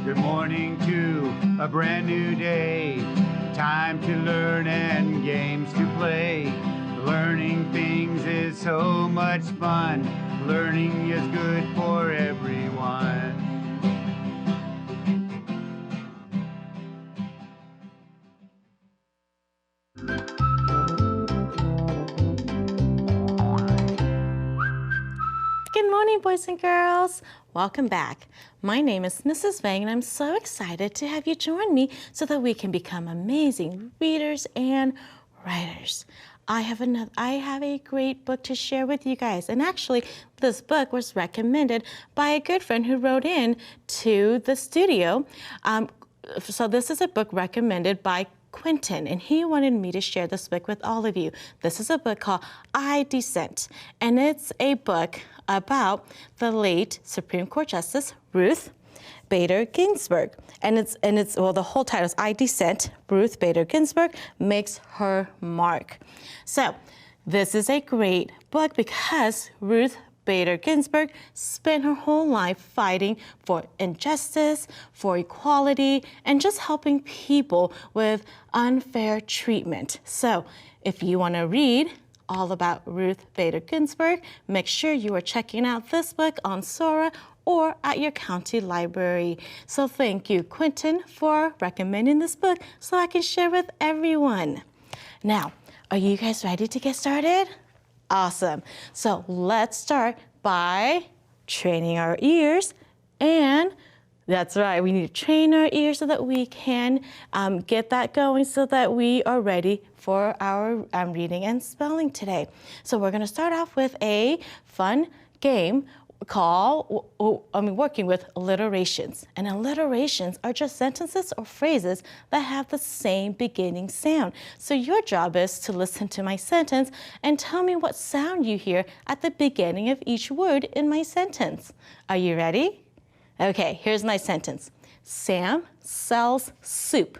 Good morning to a brand new day. Time to learn and games to play. Learning things is so much fun. Learning is good for everyone. Good morning, boys and girls. Welcome back. My name is Mrs. Vang, and I'm so excited to have you join me so that we can become amazing readers and writers. I have a great book to share with you guys. And actually, this book was recommended by a good friend who wrote in to the studio. So this is a book recommended by Quentin, and he wanted me to share this book with all of you. This is a book called I Dissent, and it's a book about the late Supreme Court Justice Ruth Bader Ginsburg. And the whole title is I Dissent, Ruth Bader Ginsburg Makes Her Mark. So this is a great book because Ruth Bader Ginsburg spent her whole life fighting for injustice, for equality, and just helping people with unfair treatment. So if you want to read all about Ruth Bader Ginsburg, make sure you are checking out this book on Sora or at your county library. So thank you, Quentin, for recommending this book so I can share with everyone. Now, are you guys ready to get started? Awesome. So let's start by training our ears. And that's right, we need to train our ears so that we can get that going so that we are ready for our reading and spelling today. So we're going to start off with a fun game working with alliterations. And alliterations are just sentences or phrases that have the same beginning sound. So your job is to listen to my sentence and tell me what sound you hear at the beginning of each word in my sentence. Are you ready? Okay, here's my sentence. Sam sells soup.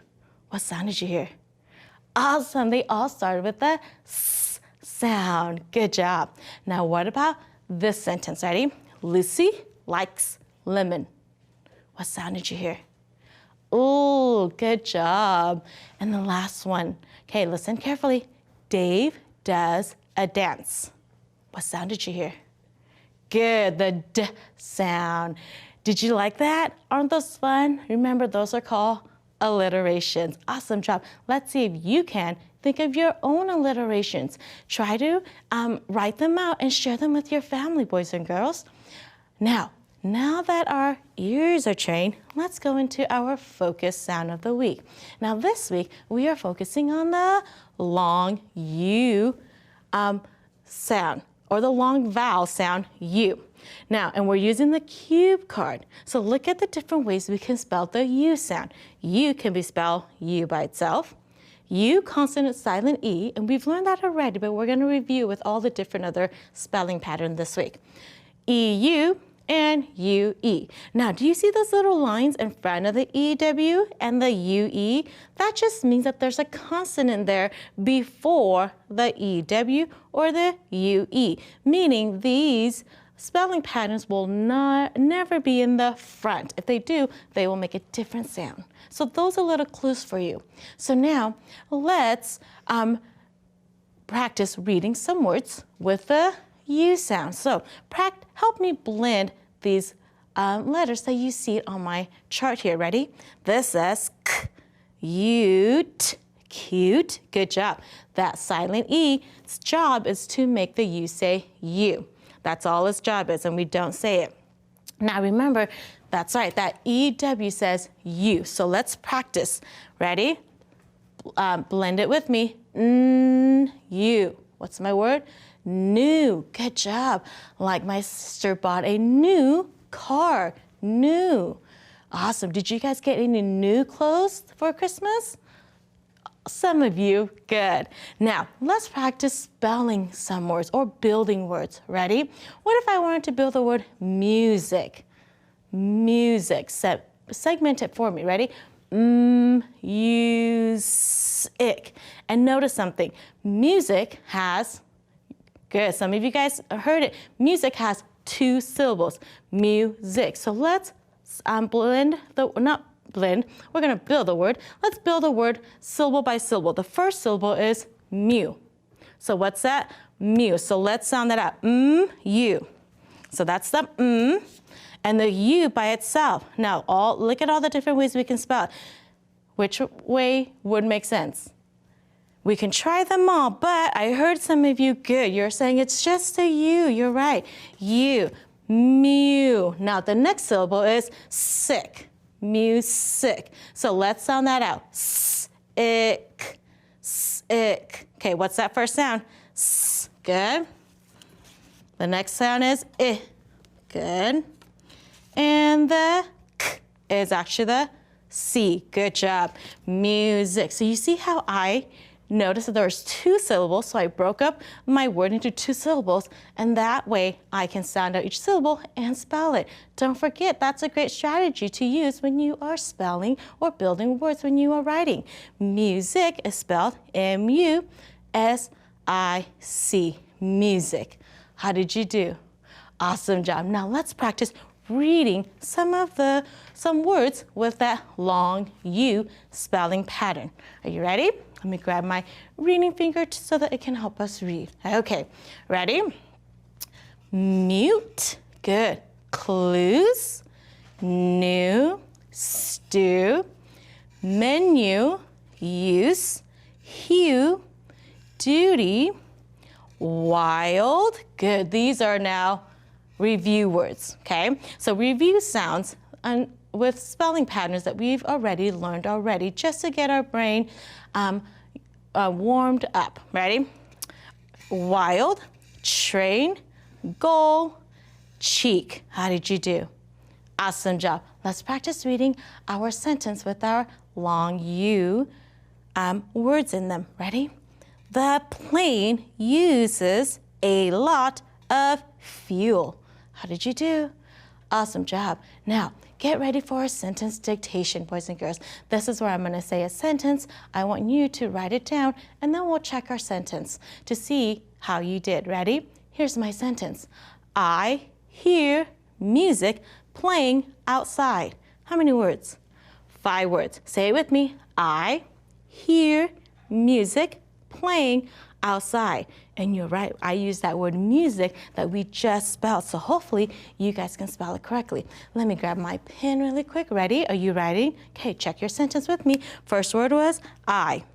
What sound did you hear? Awesome, they all started with the S sound. Good job. Now what about this sentence? Ready? Lucy likes lemon. What sound did you hear? Oh, good job. And the last one. Okay, listen carefully. Dave does a dance. What sound did you hear? Good, the D sound. Did you like that? Aren't those fun? Remember, those are called alliterations. Awesome job. Let's see if you can think of your own alliterations. Try to write them out and share them with your family, boys and girls. Now that our ears are trained, let's go into our focus sound of the week. Now this week, we are focusing on the long U sound, or the long vowel sound U. Now, and we're using the cube card. So look at the different ways we can spell the U sound. U can be spelled U by itself. U, consonant, silent E, and we've learned that already, but we're going to review with all the different other spelling patterns this week. EU and UE. Now, do you see those little lines in front of the EW and the UE? That just means that there's a consonant there before the EW or the UE, meaning these spelling patterns will never be in the front. If they do, they will make a different sound. So those are little clues for you. So now let's practice reading some words with the U sound. So help me blend these letters that you see on my chart here. Ready? This says K, ute, cute. Good job. That silent E, its job is to make the U say U. That's all its job is, and we don't say it. Now remember, that's right, that EW says U. So let's practice. Ready? Blend it with me. U. What's my word? New. Good job. Like my sister bought a new car. New. Awesome. Did you guys get any new clothes for Christmas? Some of you, good. Now, let's practice spelling some words or building words. Ready? What if I wanted to build the word music? Music. Segment it for me. Ready? Music. And notice something. Music has, good, some of you guys heard it. Music has two syllables. Music. So let's We're going to build the word. Let's build a word syllable by syllable. The first syllable is mu. So what's that? Mu. So let's sound that out. U. So that's the and the U by itself. Now, look at all the different ways we can spell it. Which way would make sense? We can try them all, but I heard some of you, good, you're saying it's just a U. You're right. U. Mu. Now, the next syllable is sick. Music. So let's sound that out. Sick. Sick. Okay, what's that first sound? S. Good. The next sound is I. Good. And the K is actually the C. Good job. Music. So you see how I noticed that there's 2 syllables, so I broke up my word into 2 syllables, and that way I can sound out each syllable and spell it. Don't forget, that's a great strategy to use when you are spelling or building words when you are writing. Music is spelled M-U-S-I-C. Music. How did you do? Awesome job. Now let's practice reading some words with that long U spelling pattern. Are you ready? Let me grab my reading finger so that it can help us read. Okay, ready? Mute, good. Clues, new, stew, menu, use, hue, duty, wild, good. These are now review words, okay? So review sounds with spelling patterns that we've already learned just to get our brain warmed up. Ready? Wild, train, goal, cheek. How did you do? Awesome job. Let's practice reading our sentence with our long U words in them. Ready? The plane uses a lot of fuel. How did you do? Awesome job. Now, get ready for a sentence dictation, boys and girls. This is where I'm going to say a sentence. I want you to write it down, and then we'll check our sentence to see how you did. Ready? Here's my sentence. I hear music playing outside. How many words? 5 words. Say it with me. I hear music playing outside. And you're right, I use that word music that we just spelled, so hopefully you guys can spell it correctly. Let me grab my pen really quick. Ready? Are you ready? Okay, check your sentence with me. First word was I.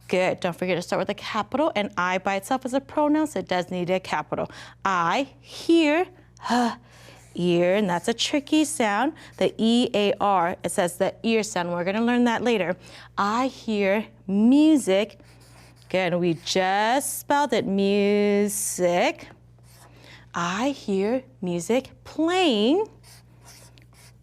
Good. Don't forget to start with a capital, and I by itself is a pronoun, so it does need a capital. I hear, ear, and that's a tricky sound. The E-A-R, it says the ear sound. We're going to learn that later. I hear music. Good, we just spelled it, music. I hear music playing.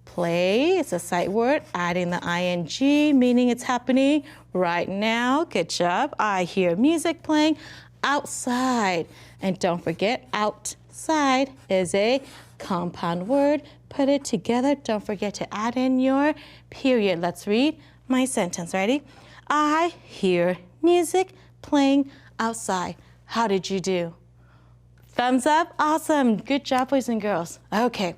Play, it's a sight word, adding the ing, meaning it's happening right now. Good job. I hear music playing outside. And don't forget, outside is a compound word. Put it together. Don't forget to add in your period. Let's read my sentence. Ready? I hear music playing outside. How did you do? Thumbs up? Awesome. Good job, boys and girls. Okay,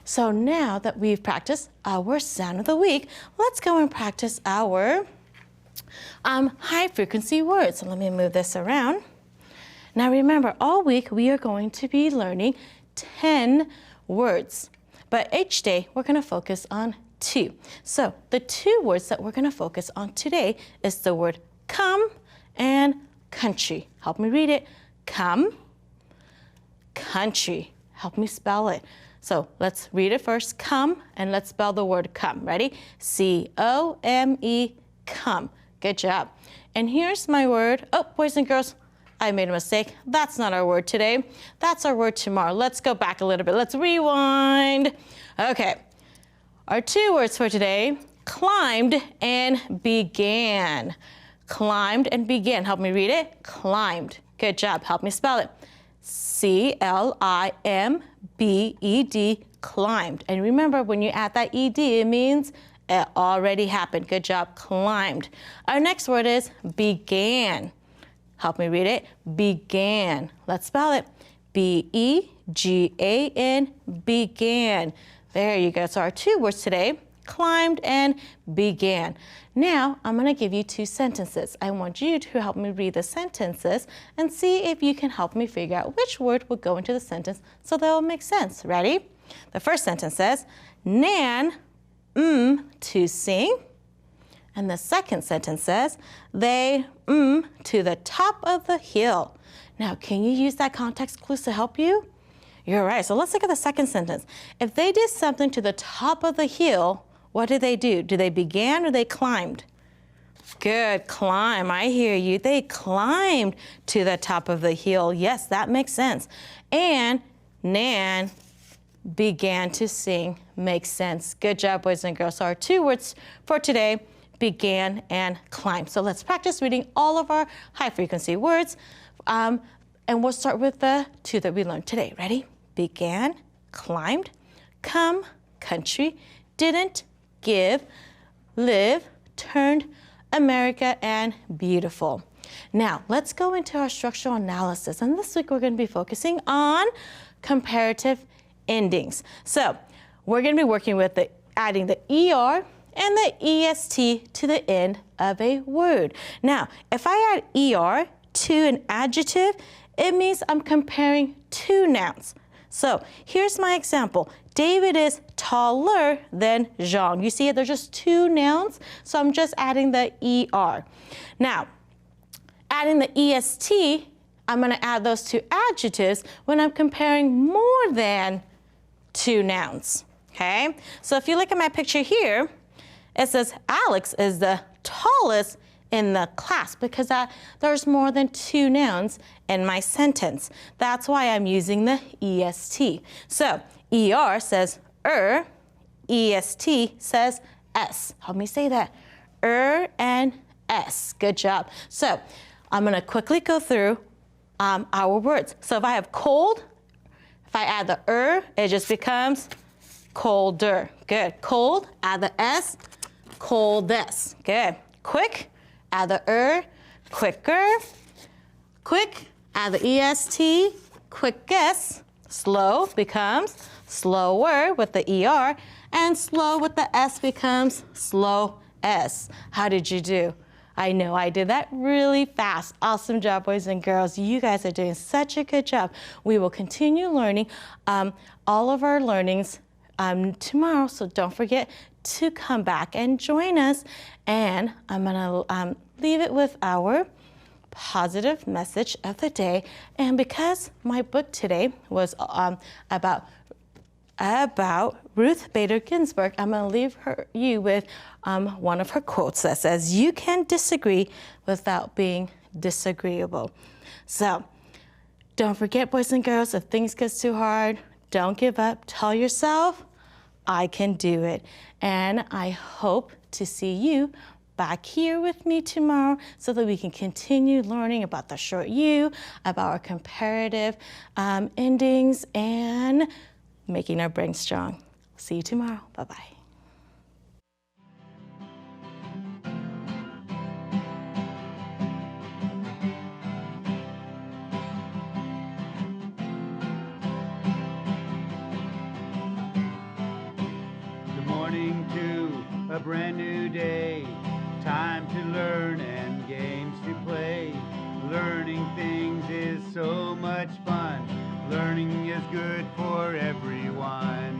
so now that we've practiced our sound of the week, let's go and practice our high frequency words. So let me move this around. Now remember, all week we are going to be learning 10 words, but each day we're going to focus on 2. So the 2 words that we're going to focus on today is the word come and country. Help me read it. Come, country. Help me spell it. So let's read it first. Come, and let's spell the word come. Ready? C-O-M-E, come. Good job. And here's my word. Oh, boys and girls, I made a mistake. That's not our word today. That's our word tomorrow. Let's go back a little bit. Let's rewind. Okay. Our 2 words for today, climbed and began. Climbed and began. Help me read it. Climbed. Good job. Help me spell it. C-L-I-M-B-E-D, climbed. And remember, when you add that E-D, it means it already happened. Good job. Climbed. Our next word is began. Help me read it. Began. Let's spell it. B-E-G-A-N, began. There you go. So our two words today, climbed and began. Now, I'm going to give you two sentences. I want you to help me read the sentences and see if you can help me figure out which word would go into the sentence so that will make sense. Ready? The first sentence says, Nan, to sing. And the second sentence says, they, to the top of the hill. Now, can you use that context clues to help you? You're right. So let's look at the second sentence. If they did something to the top of the hill, what did they do? Did they began or they climbed? Good, climb. I hear you. They climbed to the top of the hill. Yes, that makes sense. And Nan began to sing. Makes sense. Good job, boys and girls. So our two words for today, began and climb. So let's practice reading all of our high frequency words. And we'll start with the two that we learned today. Ready? Began, climbed, come, country, didn't, give, live, turned, America, and beautiful. Now, let's go into our structural analysis. And this week we're going to be focusing on comparative endings. So we're going to be working with adding the ER and the EST to the end of a word. Now, if I add ER to an adjective, it means I'm comparing two nouns. So here's my example. David is taller than Jean. You see, there's just two nouns, so I'm just adding the ER. Now, adding the EST, I'm going to add those two adjectives when I'm comparing more than two nouns, okay? So if you look at my picture here, it says Alex is the tallest in the class because there's more than two nouns in my sentence. That's why I'm using the EST. So ER says EST says S. Help me say that. And S. Good job. So I'm going to quickly go through our words. So if I have cold, if I add the it just becomes colder. Good. Cold, add the S, coldest. Good. Quick, add the quicker. Quick, add the EST, quickest. Slow becomes slower with the ER, and slow with the S becomes slow S. How did you do? I know I did that really fast. Awesome job, boys and girls. You guys are doing such a good job. We will continue learning all of our learnings tomorrow, so don't forget to come back and join us. And I'm gonna leave it with our positive message of the day. And because my book today was about Ruth Bader Ginsburg, I'm going to leave you with one of her quotes that says, "You can disagree without being disagreeable." So don't forget, boys and girls, if things get too hard, don't give up. Tell yourself, I can do it. And I hope to see you back here with me tomorrow so that we can continue learning about the short U, about our comparative endings, and making our brain strong. See you tomorrow. Bye-bye. Good morning to a brand new day. Time to learn and games to play. Learning things is so much fun. Learning is good for everyone.